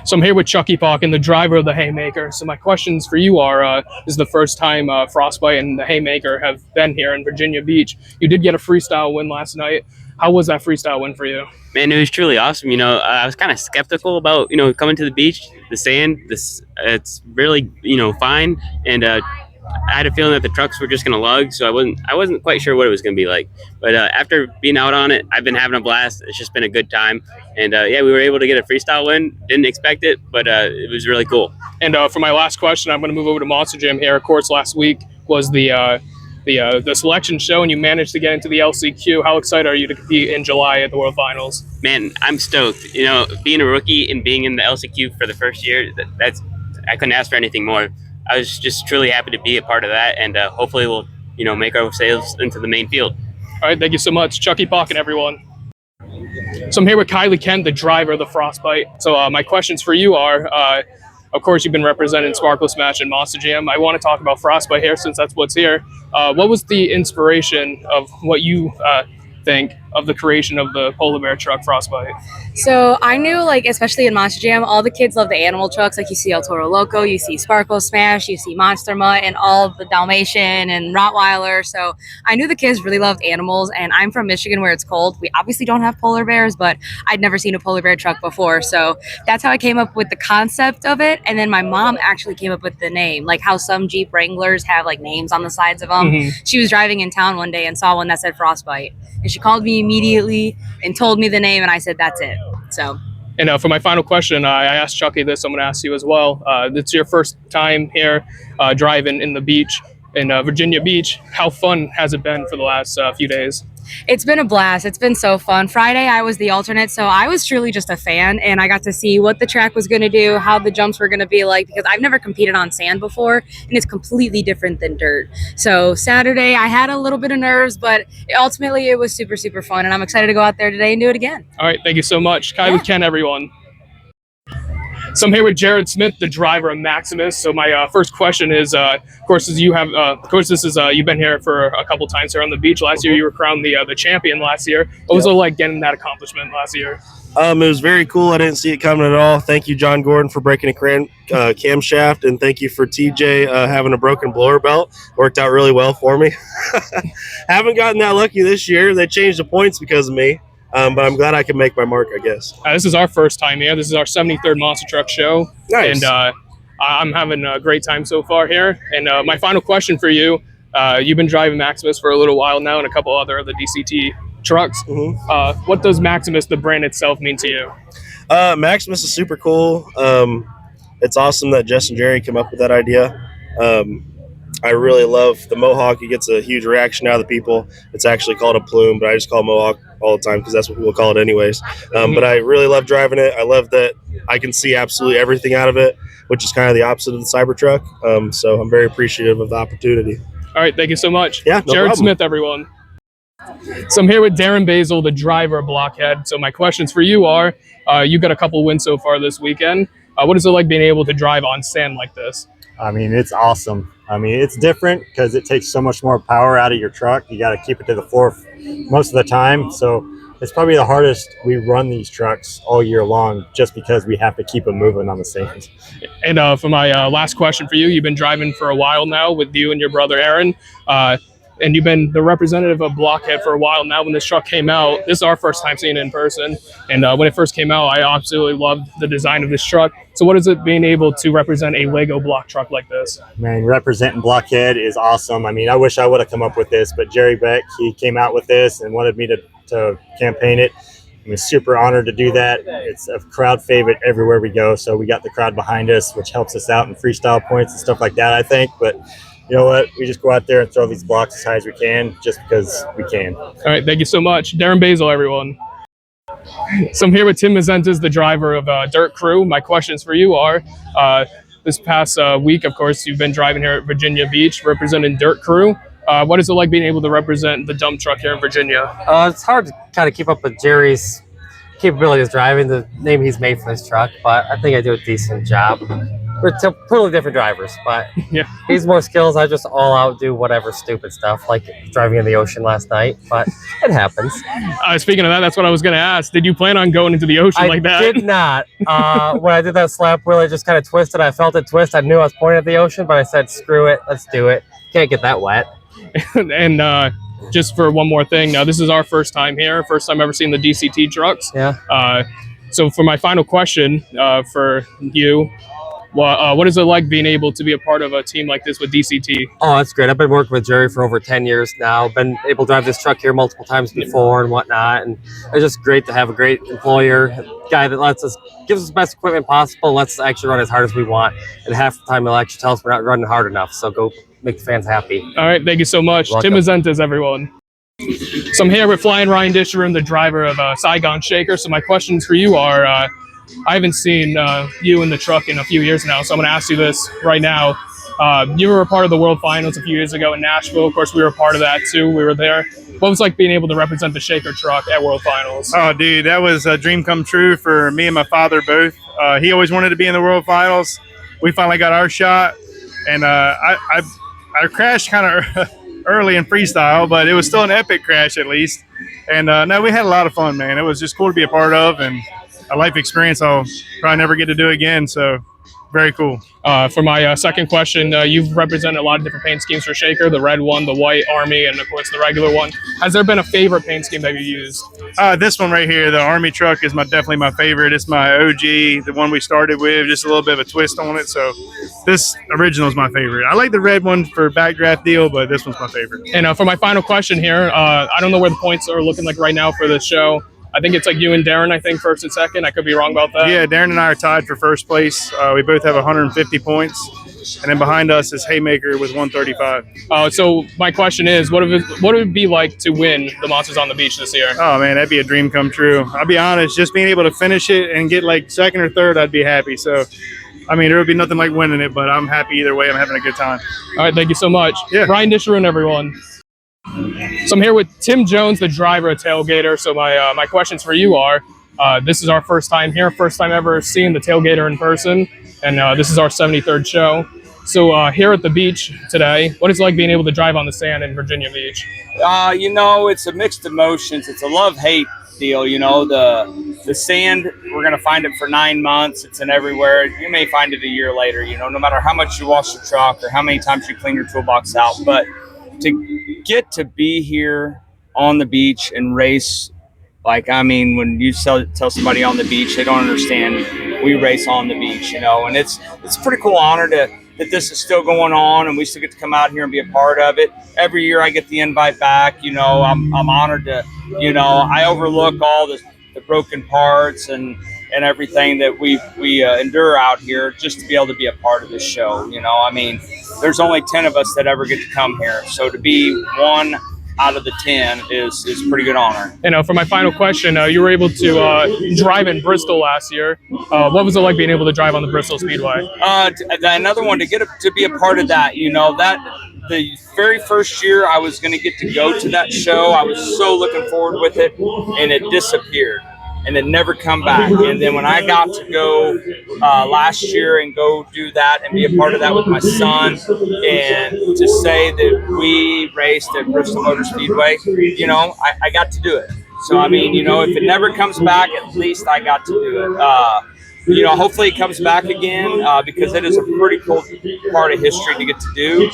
So I'm here with Chucky Parkin, the driver of the Haymaker. So my questions for you are: this is the first time Frostbite and the Haymaker have been here in Virginia Beach. You did get a freestyle win last night. How was that freestyle win for you? Man, it was truly awesome. I was kind of skeptical about coming to the beach, the sand. This it's really fine, and I had a feeling that the trucks were just gonna lug, so I wasn't quite sure what it was gonna be like. But after being out on it, I've been having a blast. It's just been a good time, and yeah, we were able to get a freestyle win. Didn't expect it, but it was really cool. And for my last question, I'm going to move over to Monster Jam here. Of course, last week was the selection show, and you managed to get into the LCQ. How excited are you to compete in July at the World Finals? Man, I'm stoked. Being a rookie and being in the LCQ for the first year, that's I couldn't ask for anything more. I was just truly happy to be a part of that, and hopefully we'll make ourselves into the main field. All right, thank you so much, Chucky Pocket, everyone. So I'm here with Kylie Kent, the driver of the Frostbite. So my questions for you are, of course, you've been representing Sparkle Smash and Monster Jam. I want to talk about Frostbite here since that's what's here. What was the inspiration of what you think of the creation of the Polar Bear truck Frostbite? So I knew, like, especially in Monster Jam, all the kids love the animal trucks. Like, you see El Toro Loco, you see Sparkle Smash, you see Monster Mutt, and all the Dalmatian and Rottweiler. So I knew the kids really loved animals, and I'm from Michigan where it's cold. We obviously don't have polar bears, but I'd never seen a polar bear truck before. So that's how I came up with the concept of it. And then my mom actually came up with the name, like how some Jeep Wranglers have like names on the sides of them. Mhm. She was driving in town one day and saw one that said Frostbite. And she called me immediately and told me the name, and I said, that's it. So. And for my final question, I asked Chucky this. I'm going to ask you as well. It's your first time here driving in the beach in Virginia Beach. How fun has it been for the last few days? It's been a blast. It's been so fun. Friday, I was the alternate, so I was truly just a fan, and I got to see what the track was going to do, how the jumps were going to be like, because I've never competed on sand before, and it's completely different than dirt. So Saturday, I had a little bit of nerves, but ultimately, it was super, super fun, and I'm excited to go out there today and do it again. All right, thank you so much. Kylie Ken, everyone. So I'm here with Jared Smith, the driver of Maximus. So my first question is, of course, you've been here for a couple times here on the beach. Last year, you were crowned the champion last year. What was it like getting that accomplishment last year? It was very cool. I didn't see it coming at all. Thank you, John Gordon, for breaking a camshaft, and thank you for TJ having a broken blower belt. Worked out really well for me. Haven't gotten that lucky this year. They changed the points because of me. But I'm glad I can make my mark, I guess. This is our first time here. This is our 73rd Monster Truck Show. Nice. And I'm having a great time so far here. And my final question for you, you've been driving Maximus for a little while now and a couple other of the DCT trucks. Mm-hmm. What does Maximus, the brand itself, mean to you? Maximus is super cool. It's awesome that Jess and Jerry came up with that idea. I really love the Mohawk. It gets a huge reaction out of the people. It's actually called a plume, but I just call it Mohawk all the time because that's what people call it anyways. But I really love driving it. I love that I can see absolutely everything out of it, which is kind of the opposite of the Cybertruck. So I'm very appreciative of the opportunity. All right, thank you so much. Yeah, no Jared problem. Smith, everyone. So I'm here with Darren Basil, the driver of Blockhead. So my questions for you are, you got a couple wins so far this weekend. What is it like being able to drive on sand like this? I mean, it's awesome. I mean, it's different because it takes so much more power out of your truck. You got to keep it to the floor most of the time. So it's probably the hardest we run these trucks all year long just because we have to keep them moving on the sand. And for my last question for you, you've been driving for a while now with you and your brother Aaron. And you've been the representative of Blockhead for a while now. When this truck came out, this is our first time seeing it in person. And when it first came out, I absolutely loved the design of this truck. So what is it being able to represent a Lego block truck like this? Man, representing Blockhead is awesome. I mean, I wish I would have come up with this, but Jerry Beck, he came out with this and wanted me to campaign it. I'm super honored to do that. It's a crowd favorite everywhere we go. So we got the crowd behind us, which helps us out in freestyle points and stuff like that, I think. But you know what? We just go out there and throw these blocks as high as we can just because we can. All right, thank you so much. Darren Basil, everyone. So I'm here with Tim Mazentas, the driver of Dirt Crew. My questions for you are, this past week, of course, you've been driving here at Virginia Beach representing Dirt Crew. What is it like being able to represent the dump truck here in Virginia? It's hard to kind of keep up with Jerry's capabilities driving, the name he's made for this truck, but I think I do a decent job. totally different drivers, but Yeah. he's more skills. I just all out do whatever stupid stuff, like driving in the ocean last night, but it happens. Speaking of that, that's what I was going to ask. Did you plan on going into the ocean like that? I did not. When I did that slap wheel, I just kind of twisted. I felt it twist. I knew I was pointing at the ocean, but I said, screw it. Let's do it. Can't get that wet. And just for one more thing, this is our first time here, first time ever seeing the DCT trucks. Yeah. So for my final question for you, what is it like being able to be a part of a team like this with DCT? Oh, that's great. I've been working with Jerry for over 10 years now. Been able to drive this truck here multiple times before and whatnot. And it's just great to have a great employer, a guy that gives us the best equipment possible, lets us actually run as hard as we want. And half the time he'll actually tell us we're not running hard enough. So go make the fans happy. All right, thank you so much. Welcome. Tim Azentes, everyone. So I'm here with Flying Ryan Disherin, the driver of Saigon Shaker. So my questions for you are, I haven't seen you in the truck in a few years now, so I'm going to ask you this right now. You were a part of the World Finals a few years ago in Nashville. Of course, we were a part of that too. We were there. What was it like being able to represent the Shaker truck at World Finals? Oh, dude, that was a dream come true for me and my father both. He always wanted to be in the World Finals. We finally got our shot, and I crashed kind of early in freestyle, but it was still an epic crash at least. And no, we had a lot of fun, man. It was just cool to be a part of, and a life experience I'll probably never get to do again. So very cool. For my second question, you've represented a lot of different paint schemes for Shaker, the red one, the white, Army, and of course the regular one. Has there been a favorite paint scheme that you used? This one right here, the Army truck, is definitely my favorite. It's my OG, the one we started with, just a little bit of a twist on it. So this original is my favorite. I like the red one for backdraft deal, but this one's my favorite. And for my final question here, I don't know where the points are looking like right now for this show. I think it's like you and Darren, I think, first and second. I could be wrong about that. Yeah, Darren and I are tied for first place. We both have 150 points. And then behind us is Haymaker with 135. So my question is, what would it be like to win the Monsters on the Beach this year? Oh, man, that'd be a dream come true. I'll be honest, just being able to finish it and get like second or third, I'd be happy. So, I mean, there would be nothing like winning it, but I'm happy either way. I'm having a good time. All right, thank you so much. Yeah. Ryan Disherin, everyone. So I'm here with Tim Jones, the driver of Tailgater. So my questions for you are, this is our first time here, first time ever seeing the Tailgater in person, and this is our 73rd show. So here at the beach today, what is it like being able to drive on the sand in Virginia Beach? You know, it's a mixed emotions. It's a love-hate deal. You know, the sand, we're going to find it for 9 months. It's in everywhere. You may find it a year later, you know, no matter how much you wash your truck or how many times you clean your toolbox out. But to get to be here on the beach and race, like, I mean, when you tell somebody on the beach, they don't understand we race on the beach, you know, and it's a pretty cool honor that this is still going on and we still get to come out here and be a part of it. Every year I get the invite back, you know, I'm honored to, you know, I overlook all the broken parts and everything that we endure out here just to be able to be a part of this show. You know, I mean, there's only 10 of us that ever get to come here. So to be one out of the 10 is pretty good honor. You know, for my final question, you were able to drive in Bristol last year. What was it like being able to drive on the Bristol Speedway? Another one to be a part of that, you know, that the very first year I was going to get to go to that show, I was so looking forward with it, and it disappeared. And it never come back. And then when I got to go last year and go do that and be a part of that with my son, and to say that we raced at Bristol Motor Speedway, you know, I got to do it. So, I mean, you know, if it never comes back, at least I got to do it. You know, hopefully it comes back again because it is a pretty cool part of history to get to do.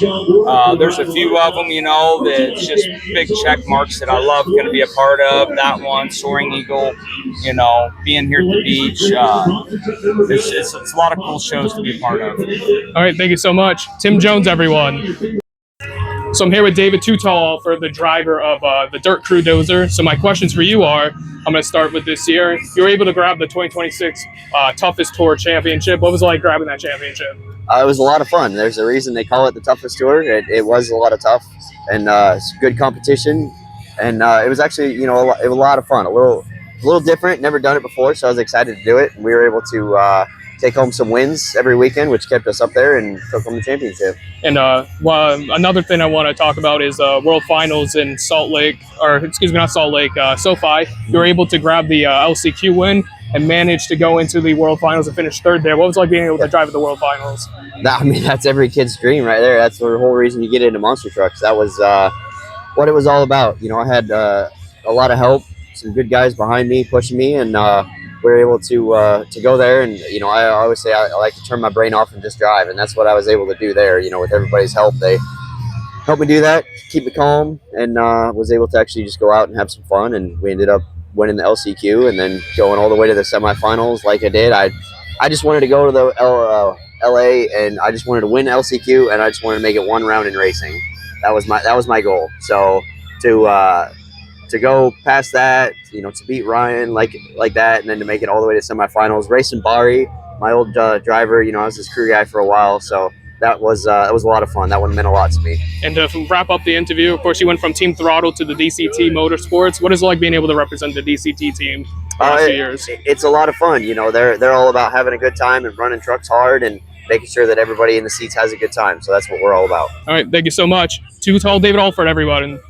There's a few of them, you know, that's just big check marks that I love going to be a part of. That one, Soaring Eagle, you know, being here at the beach. It's a lot of cool shows to be a part of. All right, thank you so much. Tim Jones, everyone. So I'm here with David Tutall for the driver of the Dirt Crew Dozer. So my questions for you are, I'm going to start with this year. You were able to grab the 2026 Toughest Tour Championship. What was it like grabbing that championship? It was a lot of fun. There's a reason they call it the toughest tour. It was a lot of tough, and it's good competition. And it was actually, you know, it was a lot of fun. A little different. Never done it before, so I was excited to do it. And we were able to take home some wins every weekend, which kept us up there and took home the championship. And another thing I want to talk about is World Finals in Salt Lake, or excuse me, not Salt Lake, SoFi. You were able to grab the LCQ win. and managed to go into the World Finals and finish third there. What was it like being able to drive at the World Finals? I mean, that's every kid's dream right there. That's the whole reason you get into monster trucks. That was what it was all about. You know, I had a lot of help, some good guys behind me pushing me, and we were able to go there. And you know, I always say I like to turn my brain off and just drive, and that's what I was able to do there. You know, with everybody's help, they helped me do that, keep me calm, and was able to actually just go out and have some fun. And we ended up winning the LCQ and then going all the way to the semifinals like I did. I just wanted to go to the LA, and I just wanted to win LCQ, and I just wanted to make it one round in racing. That was my goal. So to go past that, you know, to beat Ryan like that, and then to make it all the way to semifinals, racing Bari, my old driver. You know, I was his crew guy for a while, so that was a lot of fun. That one meant a lot to me. And to wrap up the interview, of course, you went from Team Throttle to the DCT Motorsports. What is it like being able to represent the DCT team for the last few years? It's a lot of fun. You know, they're all about having a good time and running trucks hard and making sure that everybody in the seats has a good time. So that's what we're all about. All right, thank you so much. Too Tall David Alford, everybody.